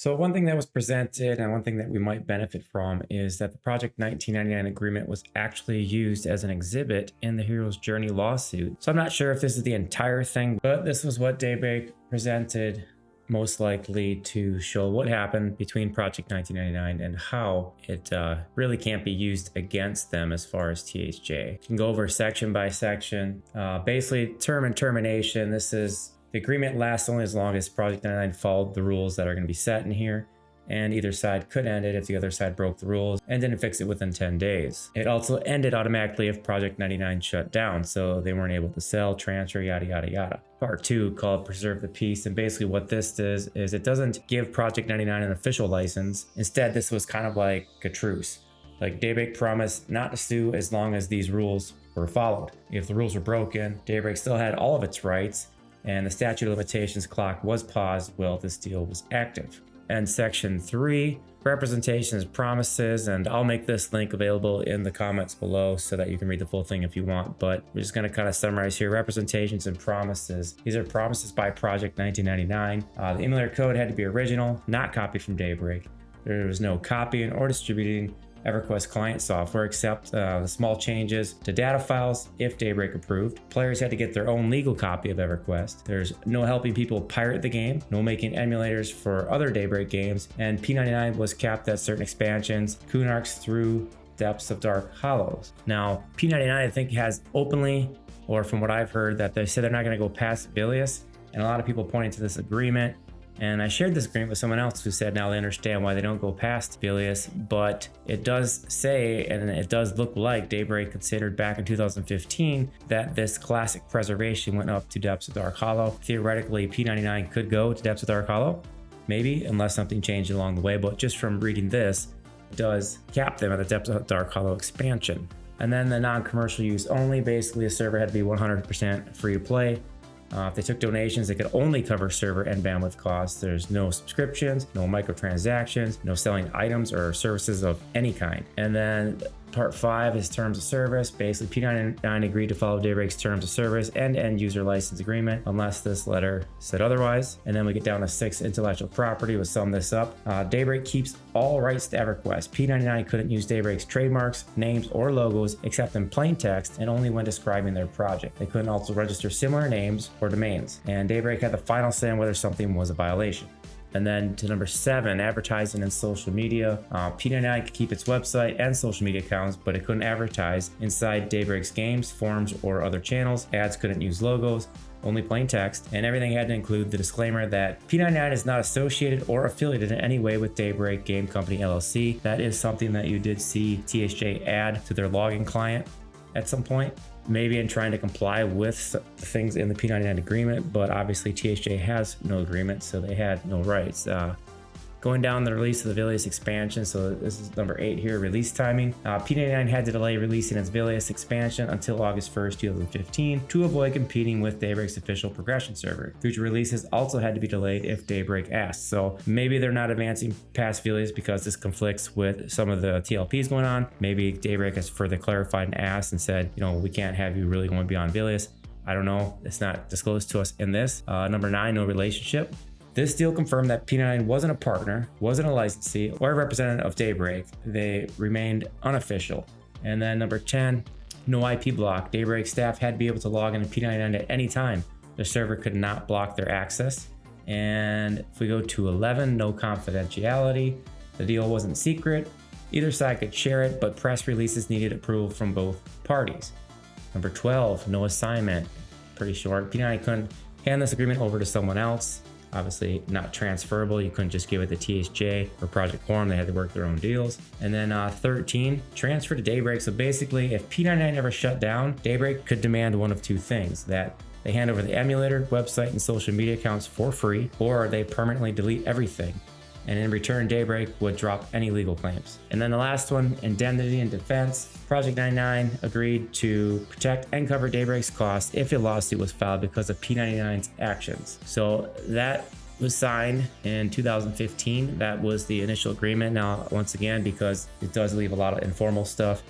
So one thing that was presented and one thing that we might benefit from is that the Project 1999 agreement was actually used as an exhibit in the Hero's Journey lawsuit. So I'm not sure if this is the entire thing, but this was what Daybreak presented, most likely to show what happened between Project 1999 and how it really can't be used against them as far as THJ. You can go over section by section. Basically, term and termination. This is the agreement lasts only as long as Project 99 followed the rules that are going to be set in here, and either side could end it if the other side broke the rules and didn't fix it within 10 days. It also ended automatically if Project 99 shut down, so they weren't able to sell, transfer, yada yada yada. Part 2, called Preserve the Peace, and basically what this does is it doesn't give Project 99 an official license. Instead, this was kind of like a truce. Like Daybreak promised not to sue as long as these rules were followed. If the rules were broken, Daybreak still had all of its rights, and the statute of limitations clock was paused while this deal was active. And section 3, representations, promises, and I'll make this link available in the comments below so that you can read the full thing if you want, but we're just going to kind of summarize here. Representations and promises. These are promises by Project 1999. The emulator code had to be original, not copied from Daybreak. There was no copying or distributing EverQuest client software except the small changes to data files if Daybreak approved. Players had to get their own legal copy of EverQuest. There's no helping people pirate the game, no making emulators for other Daybreak games, and P99 was capped at certain expansions, Kunarks through Depths of Dark Hollows. Now, P99 I think has openly, or from what I've heard, that they said they're not going to go past Velious, and a lot of people pointing to this agreement. And I shared this agreement with someone else who said now they understand why they don't go past Velious, but it does say, and it does look like Daybreak considered back in 2015 that this classic preservation went up to Depths of Dark Hollow. Theoretically, P99 could go to Depths of Dark Hollow, maybe, unless something changed along the way, but just from reading this, it does cap them at the Depths of Dark Hollow expansion. And then the non-commercial use only, basically a server had to be 100% free to play. If they took donations, they could only cover server and bandwidth costs. There's no subscriptions, no microtransactions, no selling items or services of any kind. And then Part 5 is terms of service. Basically, P99 agreed to follow Daybreak's terms of service and end user license agreement unless this letter said otherwise. And then we get down to 6, intellectual property. We'll sum this up. Daybreak keeps all rights to EverQuest. P99 couldn't use Daybreak's trademarks, names, or logos except in plain text and only when describing their project. They couldn't also register similar names or domains. And Daybreak had the final say on whether something was a violation. And then to number 7, advertising and social media. P99 could keep its website and social media accounts, but it couldn't advertise inside Daybreak's games, forums, or other channels. Ads couldn't use logos, only plain text, and everything had to include the disclaimer that P99 is not associated or affiliated in any way with Daybreak Game Company LLC. That is something that you did see THJ add to their login client at some point, maybe in trying to comply with the things in the P99 agreement, but obviously THJ has no agreement, so they had no rights. Going down the release of the Velious expansion, so this is number 8 here, release timing. P99 had to delay releasing its Velious expansion until August 1st, 2015 to avoid competing with Daybreak's official progression server. Future releases also had to be delayed if Daybreak asked, so maybe they're not advancing past Velious because this conflicts with some of the TLPs going on. Maybe Daybreak has further clarified and asked and said, we can't have you really going beyond Velious. I don't know, it's not disclosed to us in this. Number 9, no relationship. This deal confirmed that P99 wasn't a partner, wasn't a licensee, or a representative of Daybreak. They remained unofficial. And then number 10, no IP block. Daybreak staff had to be able to log into P99 at any time. The server could not block their access. And if we go to 11, no confidentiality. The deal wasn't secret. Either side could share it, but press releases needed approval from both parties. Number 12, no assignment. Pretty short. P99 couldn't hand this agreement over to someone else. Obviously not transferable. You couldn't just give it to THJ or Project Quorum. They had to work their own deals. And then 13, transfer to Daybreak. So basically, if P99 ever shut down, Daybreak could demand one of two things: that they hand over the emulator, website, and social media accounts for free, or they permanently delete everything. And in return, Daybreak would drop any legal claims. And then the last one, indemnity and defense. Project 99 agreed to protect and cover Daybreak's costs if a lawsuit was filed because of P99's actions. So that was signed in 2015. That was the initial agreement. Now, once again, because it does leave a lot of informal stuff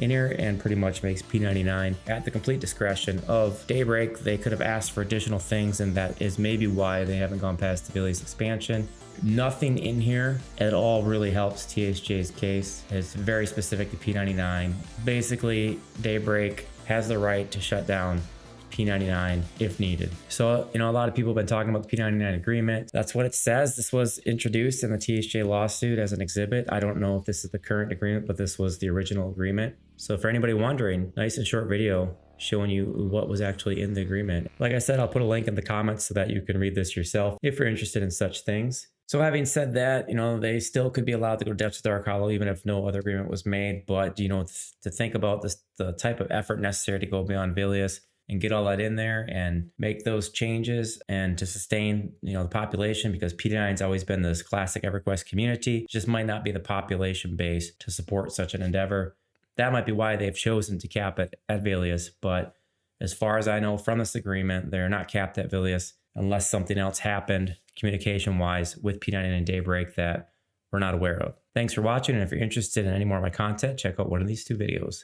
in here and pretty much makes P99 at the complete discretion of Daybreak. They could have asked for additional things, and that is maybe why they haven't gone past the Velious expansion. Nothing in here at all really helps THJ's case. It's very specific to P99. Basically, Daybreak has the right to shut down P99 if needed. So, a lot of people have been talking about the P99 agreement. That's what it says. This was introduced in the THJ lawsuit as an exhibit. I don't know if this is the current agreement, but this was the original agreement. So for anybody wondering, nice and short video showing you what was actually in the agreement. Like I said, I'll put a link in the comments so that you can read this yourself if you're interested in such things. So having said that, they still could be allowed to go to depths of Dark Hollow even if no other agreement was made. But, to think about this, the type of effort necessary to go beyond Velious and get all that in there and make those changes and to sustain, the population, because P99's always been this classic EverQuest community, just might not be the population base to support such an endeavor. That might be why they've chosen to cap it at Velious. But as far as I know from this agreement, they're not capped at Velious unless something else happened communication-wise with P99 and Daybreak that we're not aware of. Thanks for watching, and if you're interested in any more of my content, check out one of these two videos.